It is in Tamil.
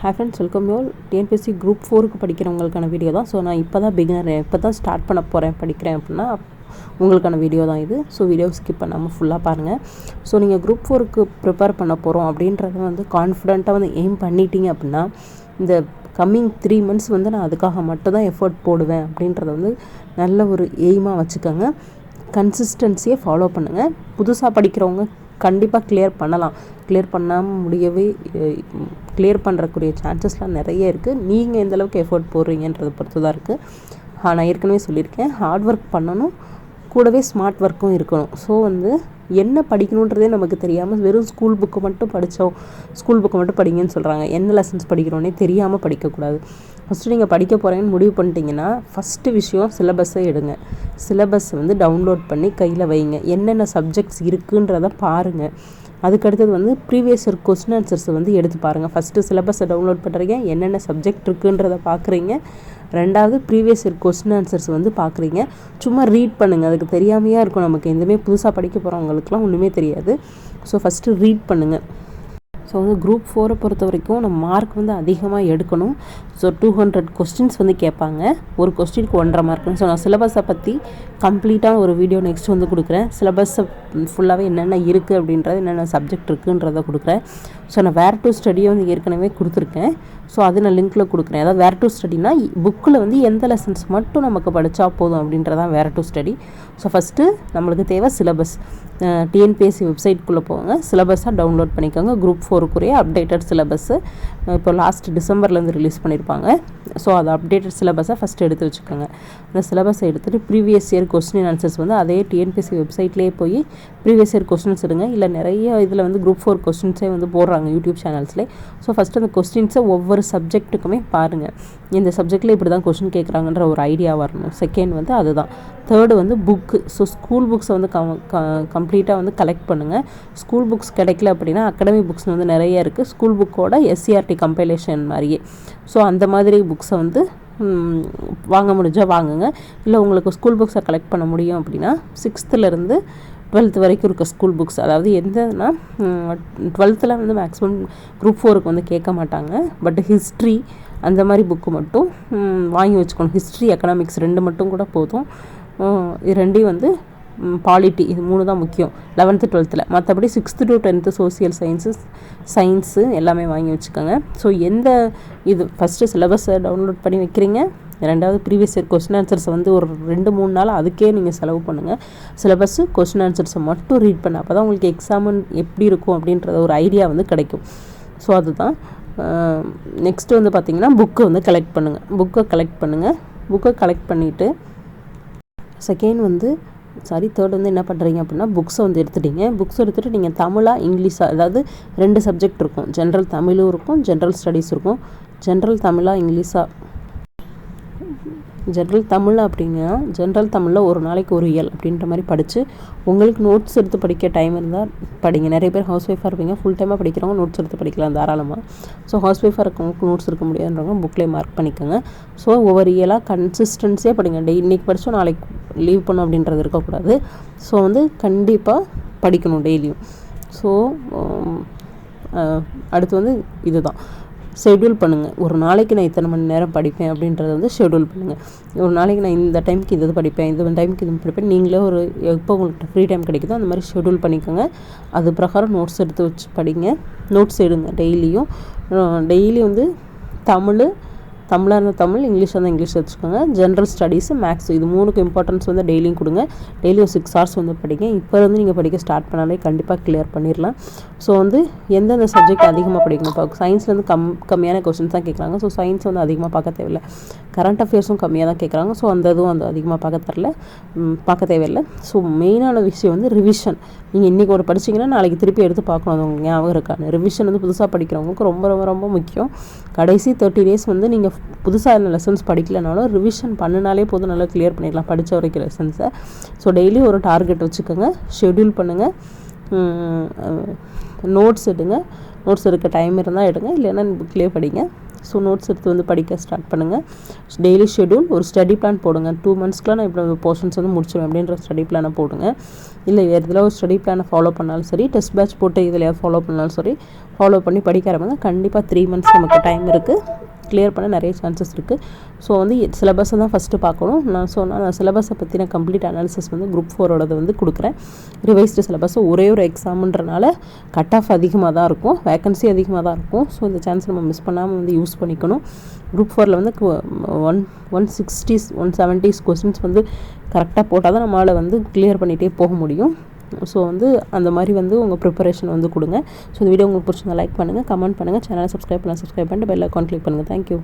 Hi friends, welcome you all. TNPSC group 4க்கு படிக்கிறவங்களுக்கான வீடியோ தான். ஸோ நான் இப்போ தான் பிகினர், இப்போ தான் ஸ்டார்ட் பண்ண போகிறேன் படிக்கிறேன் அப்படின்னா உங்களுக்கான வீடியோ தான் இது. ஸோ வீடியோ ஸ்கிப் பண்ணாமல் ஃபுல்லாக பாருங்கள். ஸோ நீங்கள் குரூப் 4க்கு ப்ரிப்பேர் பண்ண போகிறோம் அப்படின்றத வந்து கான்ஃபிடென்ட்டாக வந்து எய்ம் பண்ணிட்டீங்க அப்படின்னா இந்த கம்மிங் 3 months வந்து நான் அதுக்காக மட்டும் தான் எஃபர்ட் போடுவேன் அப்படின்றத வந்து நல்ல ஒரு எய்மாக வச்சுக்கோங்க. கன்சிஸ்டன்சியை ஃபாலோ பண்ணுங்கள். புதுசாக படிக்கிறவங்க கண்டிப்பாக கிளியர் பண்ணலாம். கிளியர் பண்ணாமல் முடியவே கிளியர் பண்ணுறக்குரிய சான்சஸ்லாம் நிறைய இருக்குது. நீங்கள் எந்தளவுக்கு எஃபோர்ட் போடுறீங்கன்றதை பொறுத்து தான் இருக்குது. நான் ஏற்கனவே சொல்லியிருக்கேன், ஹார்ட் ஒர்க் பண்ணணும், கூடவே ஸ்மார்ட் ஒர்க்கும் இருக்கணும். ஸோ வந்து என்ன படிக்கணுன்றதே நமக்கு தெரியாமல் வெறும் ஸ்கூல் புக்கு மட்டும் படிங்கன்னு சொல்கிறாங்க. என்ன லெசன்ஸ் படிக்கிறோன்னே தெரியாமல் படிக்கக்கூடாது. ஃபஸ்ட்டு நீங்கள் படிக்க போகிறீங்கன்னு முடிவு பண்ணிட்டீங்கன்னா ஃபஸ்ட்டு விஷயம் சிலபஸை எடுங்க. சிலபஸ் வந்து டவுன்லோட் பண்ணி கையில் வைங்க. என்னென்ன சப்ஜெக்ட்ஸ் இருக்குன்றதை பாருங்கள். அதுக்கடுத்தது வந்து ப்ரீவியஸ் இயர் கொஸ்டின் ஆன்சர்ஸை வந்து எடுத்து பாருங்கள். ஃபஸ்ட்டு சிலபஸை டவுன்லோட் பண்ணுறீங்க, என்னென்ன சப்ஜெக்ட் இருக்குன்றதை பார்க்குறீங்க. ரெண்டாவது ப்ரீவியஸ் இயர் கொஸ்டின் ஆன்சர்ஸ் வந்து பார்க்குறீங்க. சும்மா ரீட் பண்ணுங்கள். அதுக்கு தெரியாமையாக இருக்கும். நமக்கு எதுவுமே புதுசாக படிக்க போகிறவங்களுக்குலாம் ஒன்றுமே தெரியாது. ஸோ ஃபஸ்ட்டு ரீட் பண்ணுங்கள். ஸோ வந்து குரூப் 4 பொறுத்த வரைக்கும் நம்ம மார்க் வந்து அதிகமாக எடுக்கணும். ஸோ 200 கொஸ்டின்ஸ் வந்து கேட்பாங்க. ஒரு கொஸ்டினுக்கு 1.5 மார்க்குன்னு. ஸோ நான் சிலபஸை பற்றி கம்ப்ளீட்டாக ஒரு வீடியோ நெக்ஸ்ட் வந்து கொடுக்குறேன். சிலபஸை ஃபுல்லாகவே என்னென்ன இருக்குது அப்படின்றது, என்னென்ன சப்ஜெக்ட் இருக்குன்றதை கொடுக்குறேன். ஸோ நான் வேர் டு ஸ்டடியை வந்து ஏற்கனவே கொடுத்துருக்கேன். ஸோ அது நான் லிங்க்கில் கொடுக்குறேன். அதாவது வேர் டு ஸ்டடினா புக்கில் வந்து எந்த லெசன்ஸ் மட்டும் நமக்கு படித்தா போதும் அப்படின்றதான் வேர் டு ஸ்டடி. ஸோ ஃபஸ்ட்டு நம்மளுக்கு தேவை சிலபஸ். டிஎன்பிஎஸ்சி வெப்சைட்குள்ளே போங்க, சிலபஸாக டவுன்லோட் பண்ணிக்கோங்க. குரூப் 4க்குரிய அப்டேட்டட் சிலபஸ்ஸு இப்போ லாஸ்ட் டிசம்பர்லேருந்து ரிலீஸ் பண்ணியிருப்பாங்க. ஸோ அது அப்டேட்டட் சிலபஸை ஃபஸ்ட்டு எடுத்து வச்சுக்கோங்க. அந்த சிலபஸை எடுத்துகிட்டு ப்ரீவியஸ் இயர் கொஸ்டின் ஆன்சர்ஸ் வந்து அதே டிஎன்பிஎஸ்சி வெப்சைட்லேயே போய் ப்ரீவியஸ் இயர் கொஸ்டின்ஸ் எடுங்க. இல்லை நிறைய இதில் வந்து குரூப் 4 கொஸ்டின்ஸே வந்து போடுறாங்க யூடியூப் சேனல்ஸ்லேயே. ஸோ ஃபஸ்ட்டு அந்த கொஸ்டின்ஸை ஒவ்வொரு சப்ஜெக்ட்டுக்குமே பாருங்கள். இந்த சப்ஜெக்டில் இப்படி தான் கொஸ்டின் கேட்குறாங்கன்ற ஒரு ஐடியா வரணும். செகண்ட் வந்து அதுதான். தேர்டு வந்து புக்கு. ஸோ ஸ்கூல் புக்ஸை வந்து கம்ப்ளீட்டாக வந்து கலெக்ட் பண்ணுங்கள். ஸ்கூல் புக்ஸ் கிடைக்கல அப்படின்னா அகாடமி புக்ஸ் வந்து நிறைய இருக்குது. ஸ்கூல் புக்கோட SCERT கம்பைலேஷன் மாதிரியே. ஸோ அந்த மாதிரி புக்ஸை வந்து வாங்க முடிஞ்சால் வாங்குங்க. இல்லை உங்களுக்கு ஸ்கூல் புக்ஸை கலெக்ட் பண்ண முடியும் அப்படின்னா 6th to 12th வரைக்கும் இருக்க ஸ்கூல் புக்ஸ், அதாவது எந்தனா 12th வந்து மேக்ஸிமம் குரூப் 4க்கு வந்து கேட்க மாட்டாங்க. பட் ஹிஸ்ட்ரி அந்த மாதிரி புக்கு மட்டும் வாங்கி வச்சுக்கணும். ஹிஸ்ட்ரி, எக்கனாமிக்ஸ் 2 மட்டும் கூட போதும். இது 2 வந்து பாலிட்டி, இது 3 தான் முக்கியம் 11th 12th. மற்றபடி 6th to 10th social science எல்லாமே வாங்கி வச்சுக்கோங்க. ஸோ எந்த இது ஃபஸ்ட்டு சிலபஸை டவுன்லோட் பண்ணி வைக்கிறீங்க. ரெண்டாவது ப்ரீவியஸ் இயர் கொஸ்டின் ஆன்சர்ஸை வந்து ஒரு 2-3 நாள் அதுக்கே நீங்கள் செலவு பண்ணுங்கள். சிலபஸ்ஸு கொஸ்டின் ஆன்சர்ஸை மட்டும் ரீட் பண்ண அப்போ தான் உங்களுக்கு எக்ஸாமன் எப்படி இருக்கும் அப்படின்றத ஒரு ஐடியா வந்து கிடைக்கும். ஸோ அதுதான். நெக்ஸ்ட்டு வந்து பார்த்திங்கன்னா புக்கு வந்து கலெக்ட் பண்ணுங்கள். புக்கை கலெக்ட் பண்ணிவிட்டு செகண்ட் வந்து தேர்ட் வந்து என்ன பண்ணுறீங்க அப்படின்னா புக்ஸை வந்து எடுத்துட்டீங்க. புக்ஸ் எடுத்துகிட்டு நீங்கள் தமிழா இங்கிலீஷா, அதாவது 2 சப்ஜெக்ட் இருக்கும். ஜென்ரல் தமிழும் இருக்கும், ஜென்ரல் ஸ்டடீஸ் இருக்கும். ஜென்ரல் தமிழா இங்கிலீஷா, ஜென்ரல் தமிழ் அப்படின்னா ஜென்ரல் தமிழில் ஒரு நாளைக்கு ஒரு இயல் அப்படின்ற மாதிரி படித்து உங்களுக்கு நோட்ஸ் எடுத்து படிக்க டைம் இருந்தால் படிங்க. நிறைய பேர் ஹவுஸ் ஒய்ஃபாக இருப்பீங்க, ஃபுல் டைமாக படிக்கிறவங்க நோட்ஸ் எடுத்து படிக்கலாம் தாராளமாக. ஸோ ஹவுஸ் ஒய்ஃபாக இருக்கவங்களுக்கு நோட்ஸ் இருக்க முடியாதுன்றவங்க புக்லேயே மார்க் பண்ணிக்கோங்க. ஸோ ஒவ்வொரு இயலாக கன்சிஸ்டன்ஸியாக படிங்க. இன்றைக்கி படித்தோம் நாளைக்கு லீவ் பண்ணோம் அப்படின்றது இருக்கக்கூடாது. ஸோ வந்து கண்டிப்பாக படிக்கணும் டெய்லியும். ஸோ அடுத்து வந்து இதுதான் ஷெட்யூல் பண்ணுங்கள். ஒரு நாளைக்கு நான் இத்தனை மணி நேரம் படிப்பேன் அப்படின்றத வந்து ஷெட்யூல் பண்ணுங்கள். ஒரு நாளைக்கு நான் இந்த டைமுக்கு இது படிப்பேன், இந்த டைமுக்கு இது படிப்பேன். நீங்களே ஒரு எப்போ உங்களுக்கு ஃப்ரீ டைம் கிடைக்குதோ அந்த மாதிரி ஷெட்யூல் பண்ணிக்கோங்க. அது பிரகாரம் நோட்ஸ் எடுத்து வச்சு படிங்க. நோட்ஸ் எடுங்க டெய்லியும். டெய்லி வந்து தமிழாக இருந்தால் தமிழ், இங்கிலீஷாக இருந்தால் இங்கிலீஷ் வச்சுக்கோங்க. ஜென்ரல் ஸ்டடீஸு, மேக்ஸ், இது 3க்கு இம்பார்ட்டன்ஸ் வந்து டெய்லியும் கொடுங்க. டெய்லியும் 6 hours வந்து படிங்க. இப்போ வந்து நீங்கள் படிக்க ஸ்டார்ட் பண்ணாலே கண்டிப்பாக கிளியர் பண்ணிடலாம். ஸோ வந்து எந்தெந்த சப்ஜெக்ட் அதிகமாக படிக்கணும். இப்போ சயின்ஸ்லேருந்து கம்மியான கொஸ்டின்ஸ் தான் கேட்குறாங்க. ஸோ சயின்ஸ் வந்து அதிகமாக பார்க்க தேவையில்லை. கரண்ட் அஃபேர்ஸும் கம்மியாக தான் கேட்குறாங்க. ஸோ அந்த இதுவும் வந்து அதிகமாக பார்க்க தேவையில்லை. ஸோ மெயினான விஷயம் வந்து ரிவிஷன். நீங்கள் இன்றைக்கி ஒரு படிச்சிங்கன்னா நாளைக்கு திருப்பி எடுத்து பார்க்கணும். அது உங்களுக்கு ஞாபகம் இருக்காது. ரிவிஷன் வந்து புதுசாக படிக்கிறவங்களுக்கு ரொம்ப ரொம்ப ரொம்ப முக்கியம். கடைசி 30 days வந்து நீங்கள் புதுசாக லெசன்ஸ் படிக்கலனாலும் ரிவிஷன் பண்ணினாலே போதும், நல்லா கிளியர் பண்ணிடலாம் படித்த வரைக்கும் லெசன்ஸை. ஸோ டெய்லி ஒரு டார்கெட் வச்சுக்கோங்க. ஷெட்யூல் பண்ணுங்கள். நோட்ஸ் எடுங்க. நோட்ஸ் எடுக்க டைம் இருந்தால் எடுங்க, இல்லைன்னா புக்லேயே படிங்க. ஸோ நோட்ஸ் எடுத்து வந்து படிக்க ஸ்டார்ட் பண்ணுங்கள். டெய்லி ஷெடியூல் ஒரு ஸ்டடி பிளான் போடுங்க. 2 மந்த்ஸ்க்குலாம் நான் இப்போ போர்ஷன்ஸ் வந்து முடிச்சிடுவேன் அப்படின்ற ஸ்டடி பிளானை போடுங்க. இல்லை வேறு இதில் ஒரு ஸ்டடி பிளானை ஃபாலோ பண்ணாலும் சரி, டெஸ்ட் பேட்ச் போட்டு இதில் ஃபாலோ பண்ணாலும் சரி, ஃபாலோ பண்ணி படிக்க ஆரம்பிங்க. கண்டிப்பாக 3 மந்த்ஸ் நமக்கு டைம் இருக்குது, கிளியர் பண்ண நிறைய சான்சஸ் இருக்குது. ஸோ வந்து சிலபஸை தான் ஃபஸ்ட்டு பார்க்கணும். நான் சிலபஸை பற்றின கம்ப்ளீட் அனாலிசிஸ் வந்து குரூப் 4ஓடது வந்து கொடுக்குறேன். ரிவைஸ்டு சிலபஸ் ஒரே ஒரு எக்ஸாமுன்றனால கட் ஆஃப் அதிகமாக தான் இருக்கும், வேகன்சி அதிகமாக தான் இருக்கும். ஸோ இந்த சான்ஸ் நம்ம மிஸ் பண்ணாமல் வந்து யூஸ் பண்ணிக்கணும். குரூப் 4ல் வந்து 170 கொஸ்டின்ஸ் வந்து கரெக்டாக போட்டால் தான் நம்மளால் வந்து கிளியர் பண்ணிகிட்டே போக முடியும். ஸோ வந்து அந்த மாதிரி வந்து உங்கள் ப்ரிப்பரேஷன் வந்து கொடுங்க. ஸோ இந்த வீடியோ உங்களுக்கு பிடிச்சிருந்தா லைக் பண்ணுங்கள், கமெண்ட் பண்ணுங்கள், சேனலை சப்ஸ்கிரைப் பண்ணிட்டு பெல் ஐக்கான் கிளிக் பண்ணுங்கள். தேங்க்யூ.